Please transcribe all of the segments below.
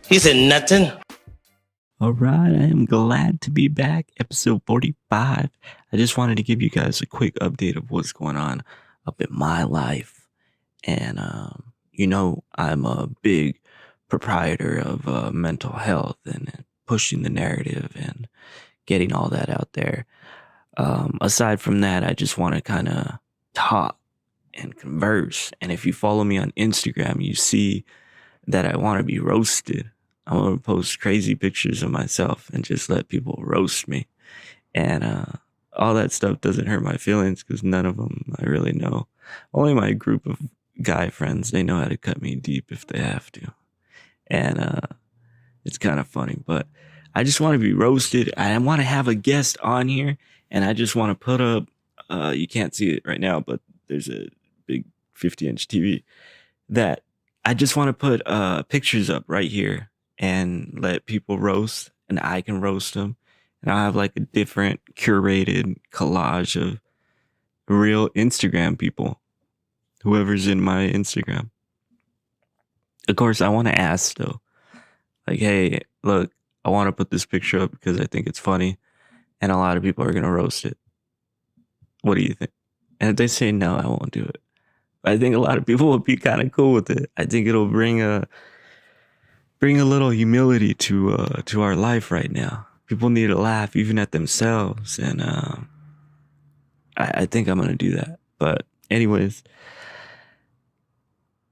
He said nothing. All right, I am glad to be back. Episode 45. I just wanted to give you guys a quick update of what's going on up in my life. And, I'm a big proprietor of mental health and pushing the narrative and getting all that out there. Aside from that, I just want to kind of talk and converse. And if you follow me on Instagram, you see that I want to be roasted. I want to post crazy pictures of myself and just let people roast me. And all that stuff doesn't hurt my feelings because none of them I really know. Only my group of guy friends, they know how to cut me deep if they have to. And it's kind of funny, but I just want to be roasted. I want to have a guest on here, and I just want to put up, you can't see it right now, but there's a big 50-inch TV that I just want to put pictures up right here and let people roast, and I can roast them. And I'll have like a different curated collage of real Instagram people, whoever's in my Instagram. Of course, I want to ask though, like, hey, look, I want to put this picture up because I think it's funny, and a lot of people are going to roast it. What do you think? And if they say no, I won't do it. I think a lot of people will be kind of cool with it. I think it'll bring a little humility to our life right now. People need to laugh even at themselves, and I think I'm gonna do that. But anyways,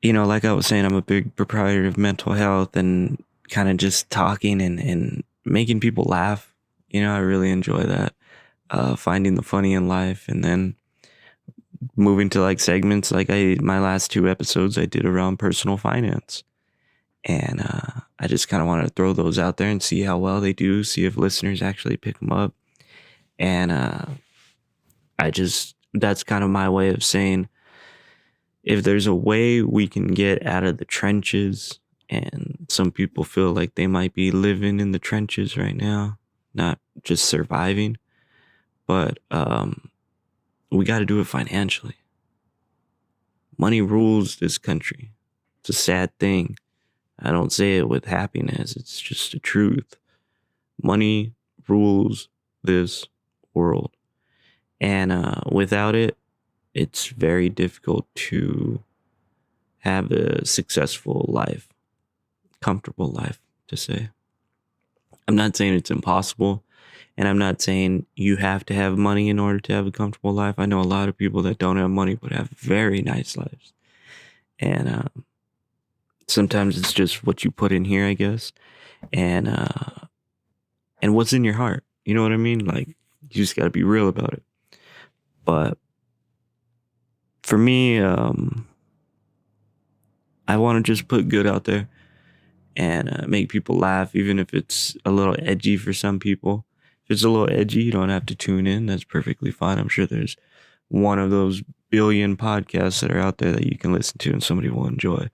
like I was saying, I'm a big proprietor of mental health and kind of just talking and making people laugh. I really enjoy that. Finding the funny in life, and then moving to like segments like my last 2 episodes I did around personal finance. And I just kind of wanted to throw those out there and see how well they do, see if listeners actually pick them up. And that's kind of my way of saying, if there's a way we can get out of the trenches, and some people feel like they might be living in the trenches right now, not just surviving, but we got to do it financially. Money rules this country. It's a sad thing. I don't say it with happiness. It's just the truth. Money rules this world. And without it, it's very difficult to have a successful life, comfortable life, to say. I'm not saying it's impossible. And I'm not saying you have to have money in order to have a comfortable life. I know a lot of people that don't have money but have very nice lives. And sometimes it's just what you put in here, I guess, and what's in your heart. You know what I mean? Like, you just got to be real about it. But for me, I want to just put good out there and make people laugh, even if it's a little edgy for some people. If it's a little edgy, you don't have to tune in. That's perfectly fine. I'm sure there's one of those billion podcasts that are out there that you can listen to and somebody will enjoy.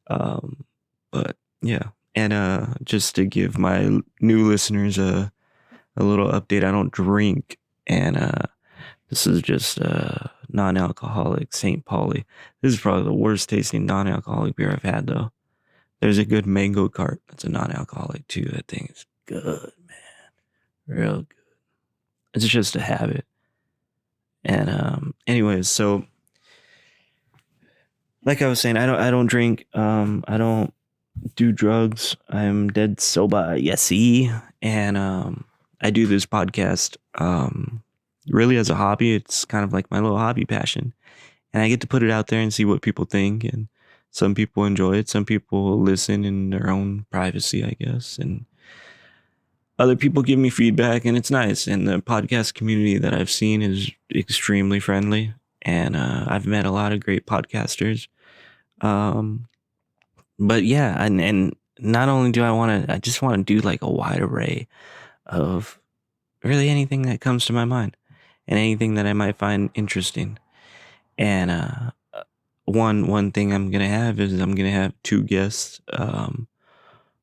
But yeah, and just to give my new listeners a little update, I don't drink, and this is just non-alcoholic St. Pauli. This is probably the worst tasting non-alcoholic beer I've had, though. There's a good mango cart that's a non-alcoholic too. That thing is good, man, real good. It's just a habit. And anyways, so like I was saying, I don't drink. I don't do drugs. I'm dead sober, you see. And I do this podcast really as a hobby. It's kind of like my little hobby passion. And I get to put it out there and see what people think. And some people enjoy it. Some people listen in their own privacy, I guess. And other people give me feedback, and it's nice. And the podcast community that I've seen is extremely friendly. And I've met a lot of great podcasters. But yeah, and not only do I just want to do like a wide array of really anything that comes to my mind and anything that I might find interesting. And one thing I'm gonna have is I'm gonna have 2 guests.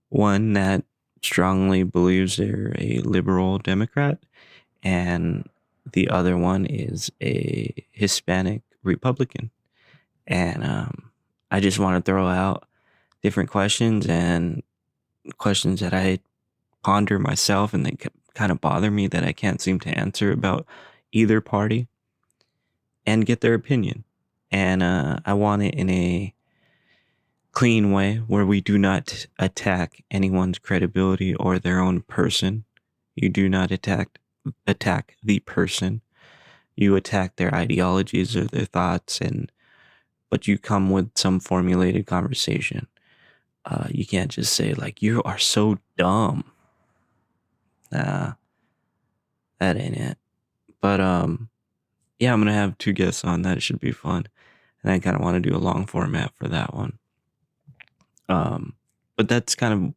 One that strongly believes they're a liberal Democrat, and the other one is a Hispanic Republican. And I just want to throw out different questions and questions that I ponder myself and they kind of bother me that I can't seem to answer about either party and get their opinion. And I want it in a clean way where we do not attack anyone's credibility or their own person. You do not attack the person. You attack their ideologies or their thoughts, but you come with some formulated conversation. You can't just say like, you are so dumb. Nah, that ain't it. But yeah, I'm gonna have 2 guests on. That should be fun, and I kind of want to do a long format for that one. But that's kind of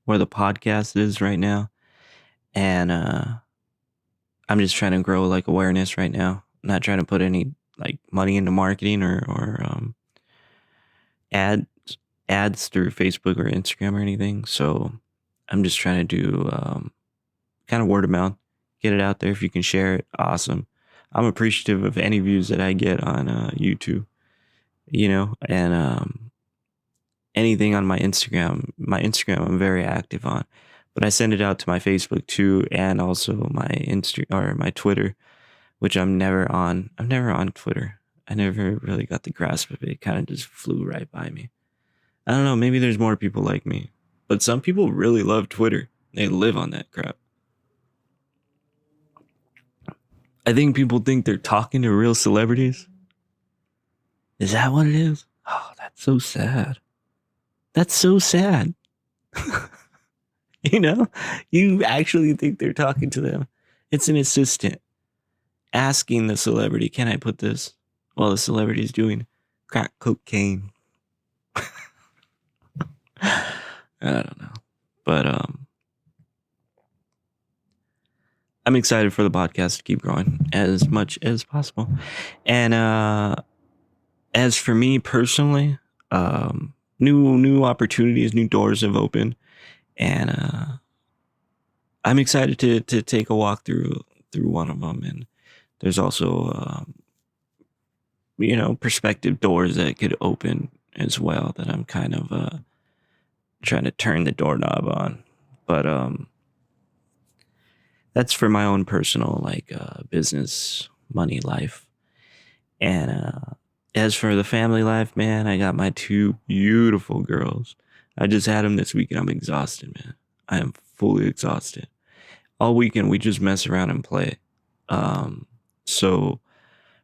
where the podcast is right now, and I'm just trying to grow like awareness right now. I'm not trying to put any like money into marketing or ads through Facebook or Instagram or anything. So I'm just trying to do kind of word of mouth, get it out there. If you can share it, awesome. I'm appreciative of any views that I get on YouTube, and anything on my Instagram. My Instagram I'm very active on, but I send it out to my Facebook too, and also my Twitter, which I'm never on. I'm never on Twitter. I never really got the grasp of it. It kind of just flew right by me. I don't know. Maybe there's more people like me, but some people really love Twitter. They live on that crap. I think people think they're talking to real celebrities. Is that what it is? Oh, that's so sad. That's so sad. You actually think they're talking to them. It's an assistant asking the celebrity, can I put this while the celebrity is doing crack cocaine? I don't know. But I'm excited for the podcast to keep growing as much as possible. And as for me personally, new opportunities, new doors have opened, and I'm excited to take a walk through one of them. And there's also perspective doors that could open as well that I'm kind of trying to turn the doorknob on. But that's for my own personal business, money life. And as for the family life, man, I got my 2 beautiful girls. I just had them this weekend. I'm exhausted, man. I am fully exhausted. All weekend we just mess around and play. So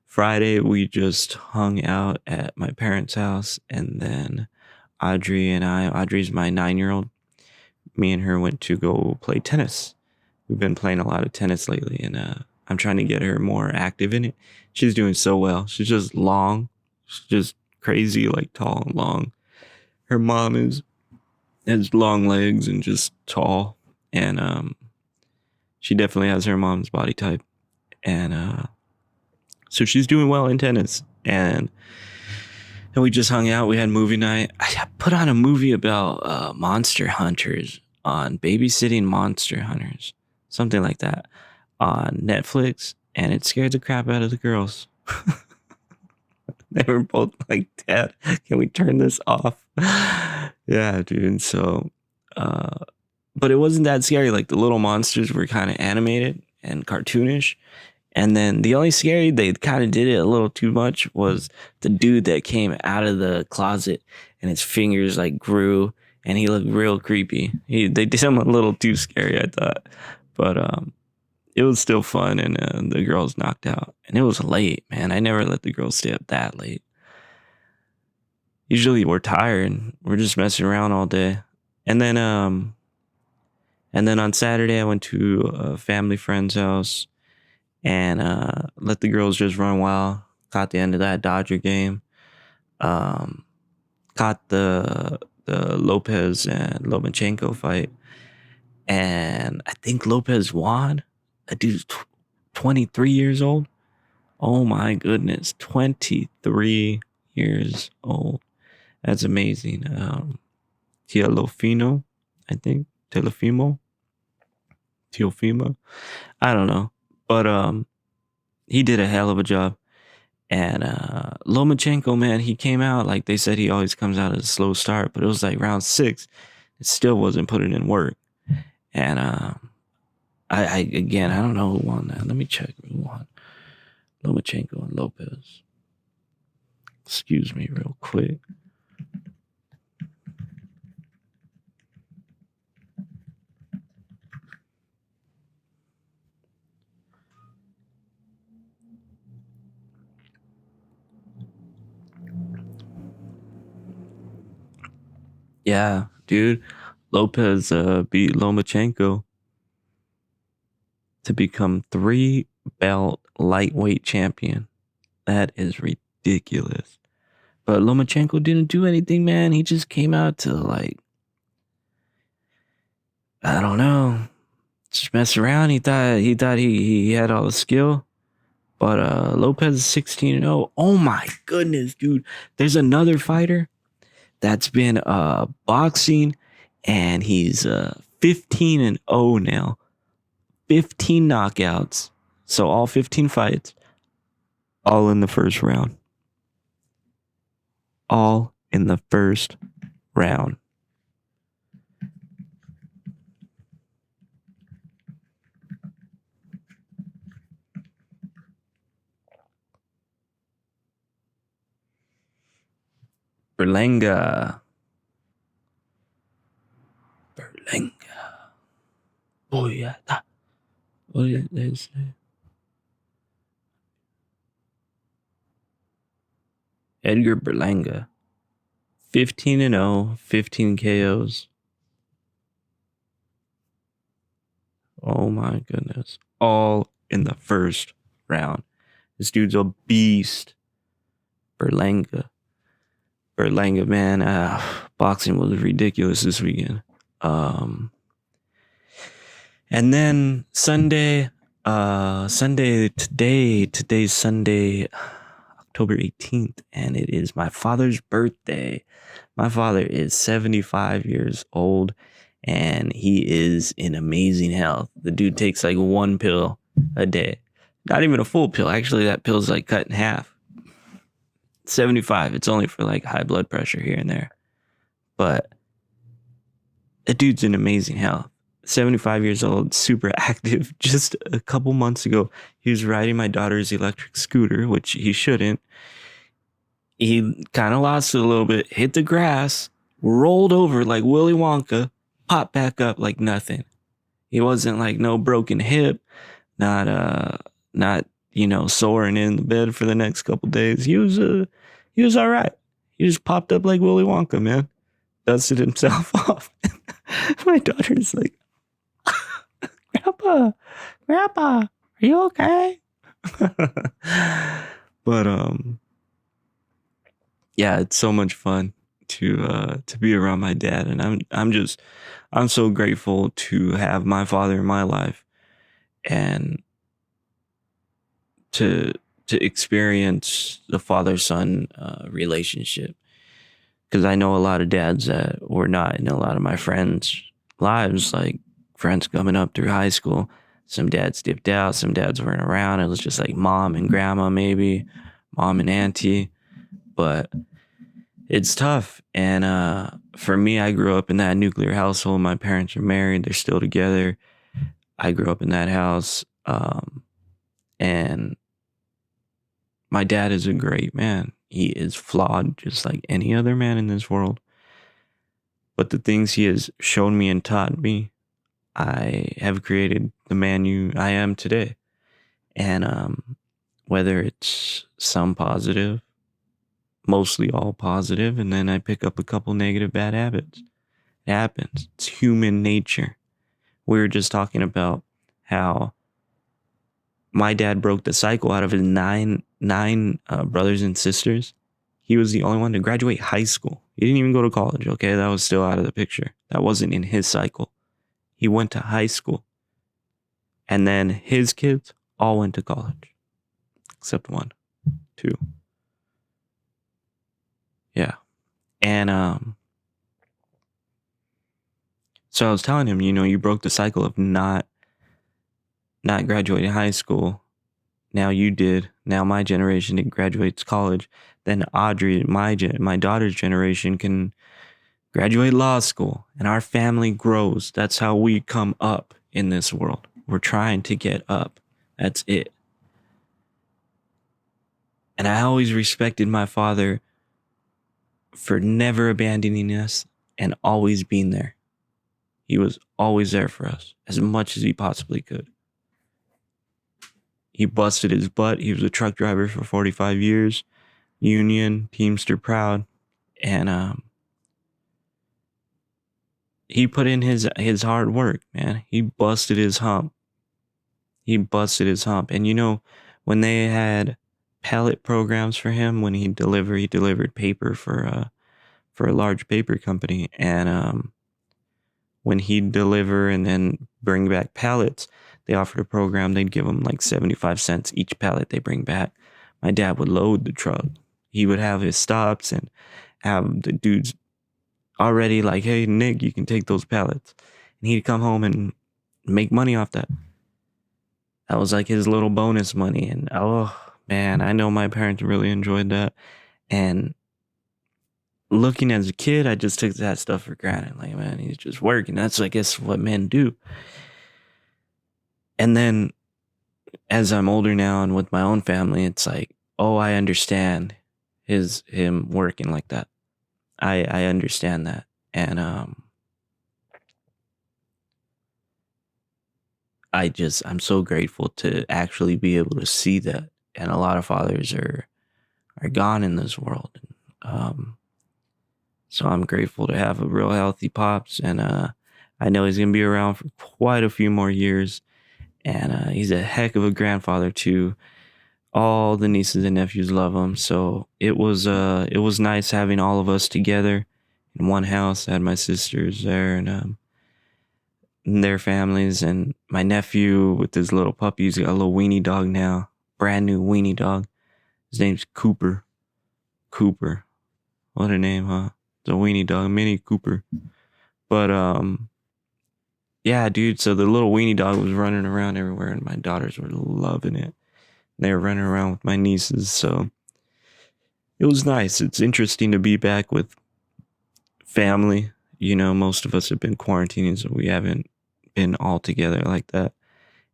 Friday we just hung out at my parents' house, and then Audrey's my 9-year-old. Me and her went to go play tennis. We've been playing a lot of tennis lately, and I'm trying to get her more active in it. She's doing so well. She's just long. She's just crazy, like tall and long. Her mom has long legs and just tall, and she definitely has her mom's body type, and so she's doing well in tennis. And we just hung out. We had movie night. I put on a movie about monster hunters on babysitting monster hunters, something like that, on Netflix, and it scared the crap out of the girls. They were both like, Dad, can we turn this off? Yeah, dude. So, but it wasn't that scary. Like the little monsters were kind of animated and cartoonish. And then the only scary, they kind of did it a little too much, was the dude that came out of the closet and his fingers like grew and he looked real creepy. They did him a little too scary, I thought. But it was still fun, and the girls knocked out. And it was late, man. I never let the girls stay up that late. Usually we're tired. We're just messing around all day. And then on Saturday I went to a family friend's house and let the girls just run wild. Caught the end of that Dodger game. Caught the Lopez and Lomachenko fight. And I think Lopez won. That dude's 23 years old. Oh my goodness. 23 years old. That's amazing. Teofimo, I think. Teofimo. I don't know. But he did a hell of a job. And Lomachenko, man, he came out like they said he always comes out at a slow start, but it was like round 6. it still wasn't putting in work. And I don't know who won that. Let me check who won. Lomachenko and Lopez. Excuse me real quick. Yeah, dude. Lopez beat Lomachenko to become 3-belt lightweight champion. That is ridiculous. But Lomachenko didn't do anything, man. He just came out to, like, I don't know, just mess around. He thought he had all the skill. But Lopez is 16-0. Oh my goodness, dude. There's another fighter that's been boxing, and he's 15-0 now. 15 knockouts. So all 15 fights, all in the first round. All in the first round. Berlanga. Oh yeah. What did they say? Edgar Berlanga. 15-0, 15 KOs. Oh my goodness. All in the first round. This dude's a beast. Berlanga, man. Boxing was ridiculous this weekend. And then Sunday, today's Sunday, October 18th, and it is my father's birthday. My father is 75 years old, and he is in amazing health. The dude takes like one pill a day. Not even a full pill. Actually, that pill's like cut in half. 75. It's only for like high blood pressure here and there. But the dude's in amazing health. 75 years old, super active. Just a couple months ago, he was riding my daughter's electric scooter, which he shouldn't. He kind of lost it a little bit, hit the grass, rolled over like Willy Wonka, popped back up like nothing. He wasn't like no broken hip, not soaring in the bed for the next couple days. He was all right. He just popped up like Willy Wonka, man. Dusted himself off. My daughter's like, Grandpa, are you okay? But yeah, it's so much fun to be around my dad, and I'm so grateful to have my father in my life, and to experience the father-son relationship, because I know a lot of dads that were not in a lot of my friends' lives, like friends coming up through high school. Some dads dipped out, some dads weren't around. It was just like mom and grandma, maybe mom and auntie. But it's tough. And for me, I grew up in that nuclear household. My parents are married. They're still together. I grew up in that house. And my dad is a great man. He is flawed just like any other man in this world. But the things he has shown me and taught me, I have created the man I am today. And whether it's some positive, mostly all positive, and then I pick up a couple negative bad habits. It happens. It's human nature. We were just talking about how my dad broke the cycle out of his nine brothers and sisters. He was the only one to graduate high school. He didn't even go to college, okay? That was still out of the picture. That wasn't in his cycle. He went to high school. And then his kids all went to college. Except 1, 2. Yeah. And so I was telling him, you broke the cycle of not graduating high school. Now you did. Now my generation graduates college. Then Audrey, my daughter's generation, can graduate law school, and our family grows. That's how we come up in this world. We're trying to get up. That's it. And I always respected my father for never abandoning us and always being there. He was always there for us as much as he possibly could. He busted his butt. He was a truck driver for 45 years, union, Teamster proud. And he put in his hard work, man. He busted his hump. And you know, when they had pallet programs for him, when he delivered paper for a large paper company, and when he'd deliver and then bring back pallets, they offered a program. They'd give him like 75 cents each pallet they bring back. My dad would load the truck. He would have his stops and have the dudes already like, hey, Nick, you can take those pallets. And he'd come home and make money off that. That was like his little bonus money. And oh, man, I know my parents really enjoyed that. And looking as a kid, I just took that stuff for granted. Like, man, he's just working. That's, I guess, what men do. And then as I'm older now and with my own family, it's like, oh, I understand him working like that. I understand that. And I'm so grateful to actually be able to see that. And a lot of fathers are gone in this world. So I'm grateful to have a real healthy pops, and I know he's gonna be around for quite a few more years. And he's a heck of a grandfather too. All the nieces and nephews love him. So it was nice having all of us together in one house. I had my sisters there and their families, and my nephew with his little puppy. He's got a little weenie dog now, brand new weenie dog. His name's Cooper. Cooper, what a name, huh? It's a weenie dog, Mini Cooper. But yeah, dude. So the little weenie dog was running around everywhere, and my daughters were loving it. They were running around with my nieces, so it was nice. It's interesting to be back with family. You know, most of us have been quarantining, so we haven't been all together like that.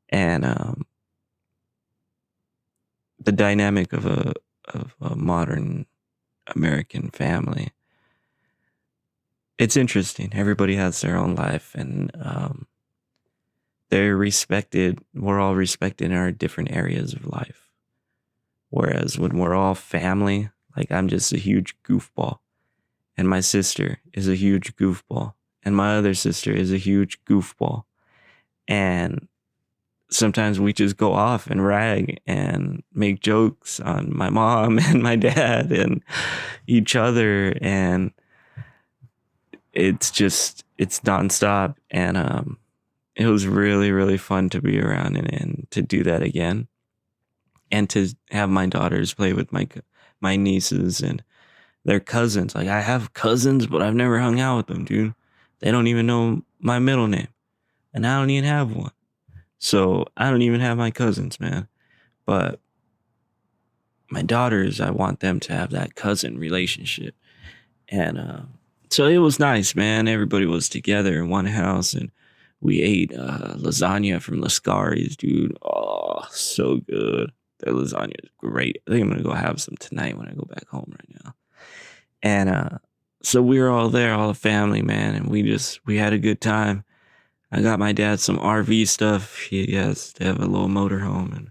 And the dynamic of a modern American family, it's interesting. Everybody has their own life, and they're respected. We're all respected in our different areas of life. Whereas when we're all family, like I'm just a huge goofball, and my sister is a huge goofball, and my other sister is a huge goofball. And sometimes we just go off and rag and make jokes on my mom and my dad and each other. And it's nonstop. And it was really, really fun to be around and to do that again. And to have my daughters play with my nieces and their cousins. Like, I have cousins, but I've never hung out with them, dude. They don't even know my middle name. And I don't even have one. So I don't even have my cousins, man. But my daughters, I want them to have that cousin relationship. And so it was nice, man. Everybody was together in one house, and we ate lasagna from Lascari's, dude. Oh, so good. Their lasagna is great. I think I'm going to go have some tonight when I go back home right now. And so we were all there, all the family, man, and we had a good time. I got my dad some RV stuff. He has to have a little motorhome, and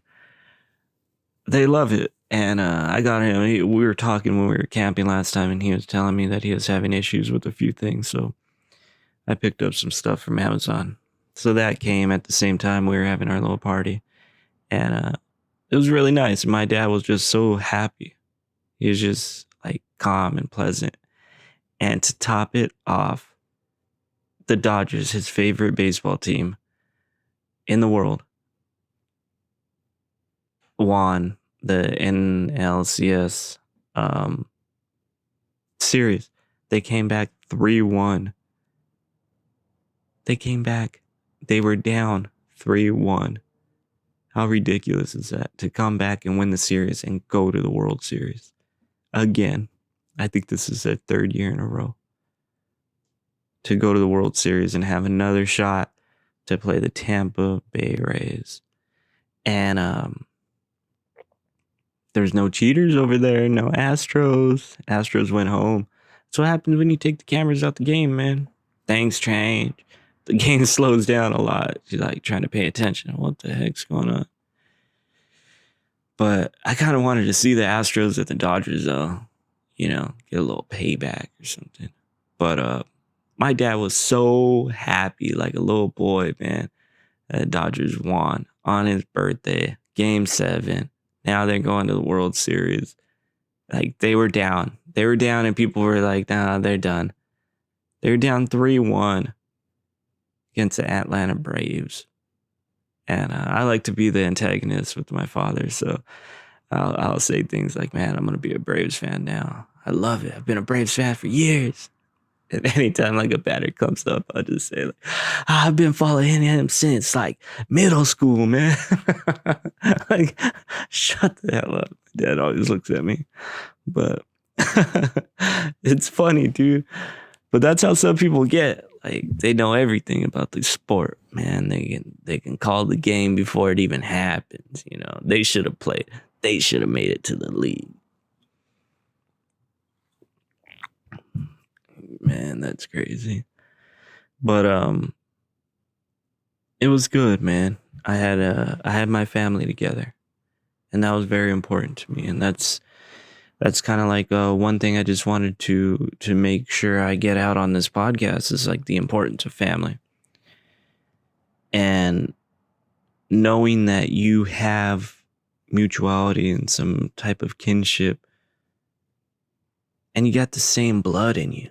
they love it. And I got him. We were talking when we were camping last time, and he was telling me that he was having issues with a few things. So I picked up some stuff from Amazon. So that came at the same time we were having our little party. And it was really nice. My dad was just so happy. He was just like calm and pleasant. And to top it off, the Dodgers, his favorite baseball team in the world, won the NLCS series. They came back 3-1. They came back. They were down 3-1. How ridiculous is that? To come back and win the series and go to the World Series again. I think this is their third year in a row. to go to the World Series and have another shot to play the Tampa Bay Rays. And there's no cheaters over there, no Astros. Astros went home. That's what happens when you take the cameras out the game, man. Things change. The game slows down a lot. You're like trying to pay attention. What the heck's going on? But I kind of wanted to see the Astros at the Dodgers, though. You know, get a little payback or something. But my dad was so happy, like a little boy, man, that the Dodgers won on his birthday, Game 7. Now they're going to the World Series. Like, they were down. They were down, and people were like, nah, they're done. They're down 3-1 against the Atlanta Braves. And I like to be the antagonist with my father, so I'll say things like, man, I'm going to be a Braves fan now. I love it. I've been a Braves fan for years. And anytime like a batter comes up, I'll just say, like, I've been following him since like middle school, man. Like, shut the hell up. My dad always looks at me. But it's funny, dude. But that's how some people get. Like, they know everything about the sport, man. They can call the game before it even happens. You know, they should have played. They should have made it to the league. Man, that's crazy. But it was good, man. I had my family together, and that was very important to me. And that's kind of like one thing I just wanted to make sure I get out on this podcast is like the importance of family. And knowing that you have mutuality and some type of kinship, and you got the same blood in you.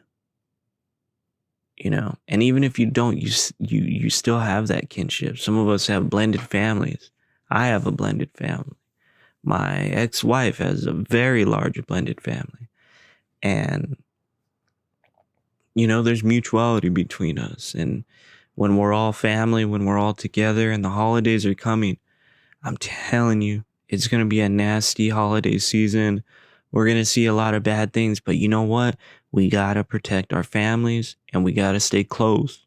You know, and even if you don't, you still have that kinship. Some of us have blended families. I have a blended family. My ex-wife has a very large blended family. And, you know, there's mutuality between us. And when we're all family, when we're all together and the holidays are coming, I'm telling you, it's going to be a nasty holiday season. We're going to see a lot of bad things. But you know what? We got to protect our families and we got to stay close.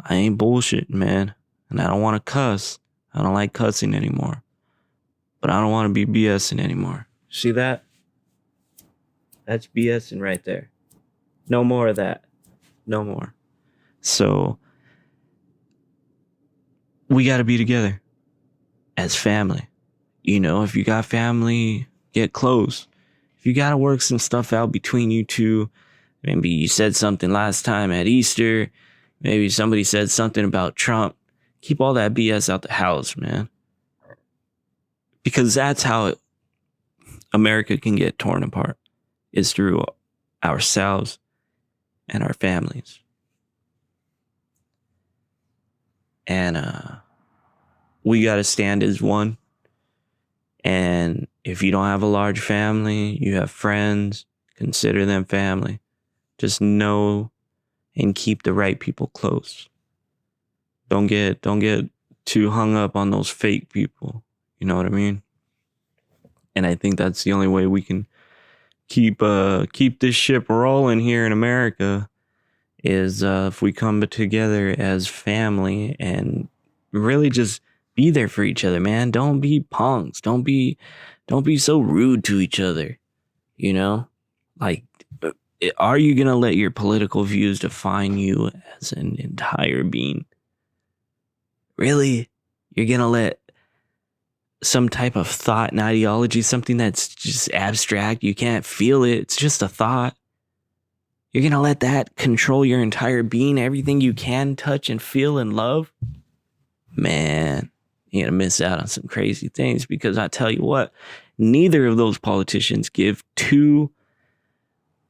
I ain't bullshitting, man. And I don't want to cuss. I don't like cussing anymore. But I don't want to be BSing anymore. See that? That's BSing right there. No more of that. No more. So we got to be together as family. You know, if you got family, get close. If you got to work some stuff out between you two, maybe you said something last time at Easter, maybe somebody said something about Trump, keep all that BS out the house, man. Because that's how America can get torn apart, is through ourselves and our families. And we got to stand as one. And if you don't have a large family, you have friends, consider them family. Just know and keep the right people close. Don't get too hung up on those fake people. You know what I mean? And I think that's the only way we can keep this ship rolling here in America is if we come together as family and really just be there for each other, man. Don't be punks. Don't be so rude to each other. You know? Like, are you going to let your political views define you as an entire being? Really? You're going to let some type of thought and ideology, something that's just abstract, you can't feel it, it's just a thought. You're going to let that control your entire being, everything you can touch and feel and love? Man, you're going to miss out on some crazy things, because I tell you what, neither of those politicians give two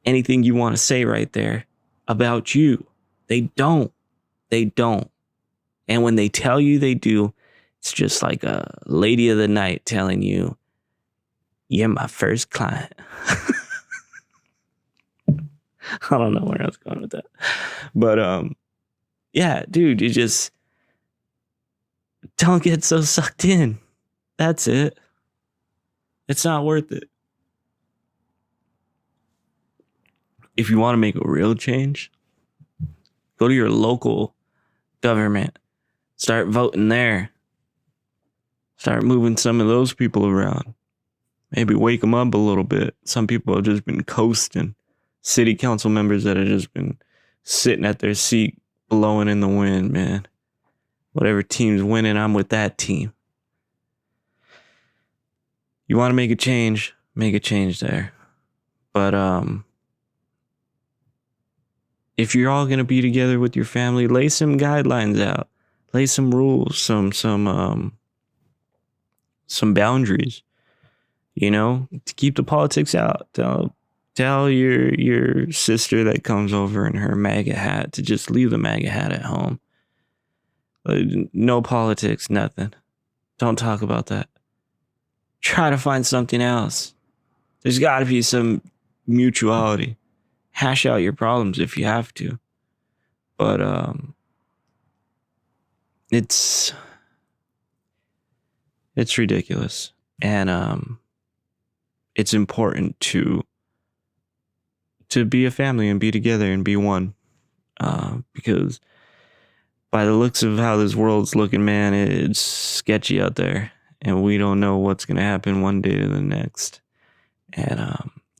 anything you want to say right there about you. They don't. And when they tell you they do, it's just like a lady of the night telling you, you're my first client. I don't know where I was going with that. But yeah, dude, you just don't get so sucked in. That's it. It's not worth it. If you want to make a real change, Go to your local government. Start voting there. Start moving some of those people around. Maybe wake them up a little bit. Some people have just been coasting. City council members that have just been sitting at their seat, blowing in the wind, man. Whatever team's winning, I'm with that team. You want to make a change there. But if you're all going to be together with your family, lay some guidelines out. Lay some rules, some boundaries. You know, to keep the politics out. Tell your sister that comes over in her MAGA hat to just leave the MAGA hat at home. No politics, nothing. Don't talk about that. Try to find something else. There's got to be some mutuality. Hash out your problems if you have to. But it's ridiculous. And it's important to be a family and be together and be one. Because by the looks of how this world's looking, man, it's sketchy out there. And we don't know what's going to happen one day to the next. And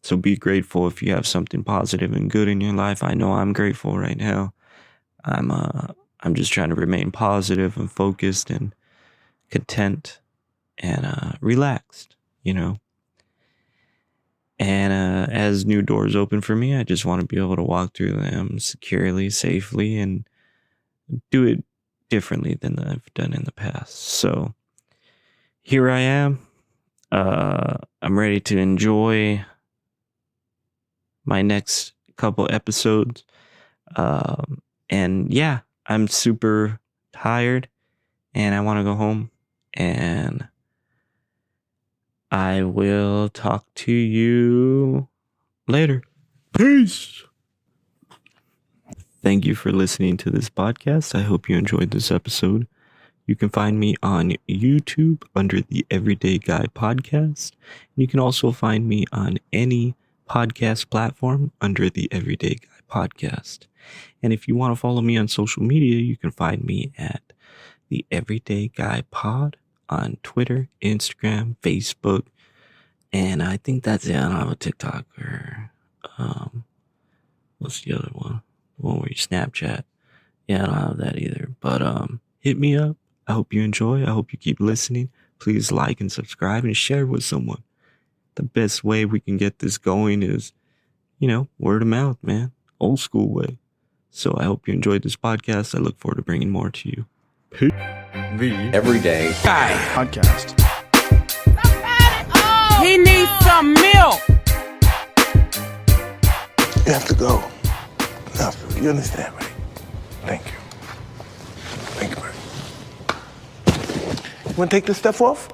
so be grateful if you have something positive and good in your life. I know I'm grateful right now. I'm just trying to remain positive and focused and content and relaxed, you know. And as new doors open for me, I just want to be able to walk through them securely, safely, and do it differently than I've done in the past. So here I am. I'm ready to enjoy my next couple episodes. And yeah, I'm super tired and I want to go home, and I will talk to you later. Peace. Thank you for listening to this podcast. I hope you enjoyed this episode. You can find me on YouTube under the Everyday Guy Podcast. You can also find me on any podcast platform under the Everyday Guy Podcast. And if you want to follow me on social media, you can find me at the Everyday Guy Pod on Twitter, Instagram, Facebook, and I think that's it. I don't have a TikTok or what's the other one? The one where you Snapchat. Yeah, I don't have that either. But hit me up. I hope you enjoy. I hope you keep listening. Please like and subscribe and share with someone. The best way we can get this going is, you know, word of mouth, man. Old school way. So I hope you enjoyed this podcast. I look forward to bringing more to you. Peace. The Everyday Guy Podcast. He needs some milk. You have to go. Enough. You understand, right? Thank you. Thank you, man. You want to take this stuff off?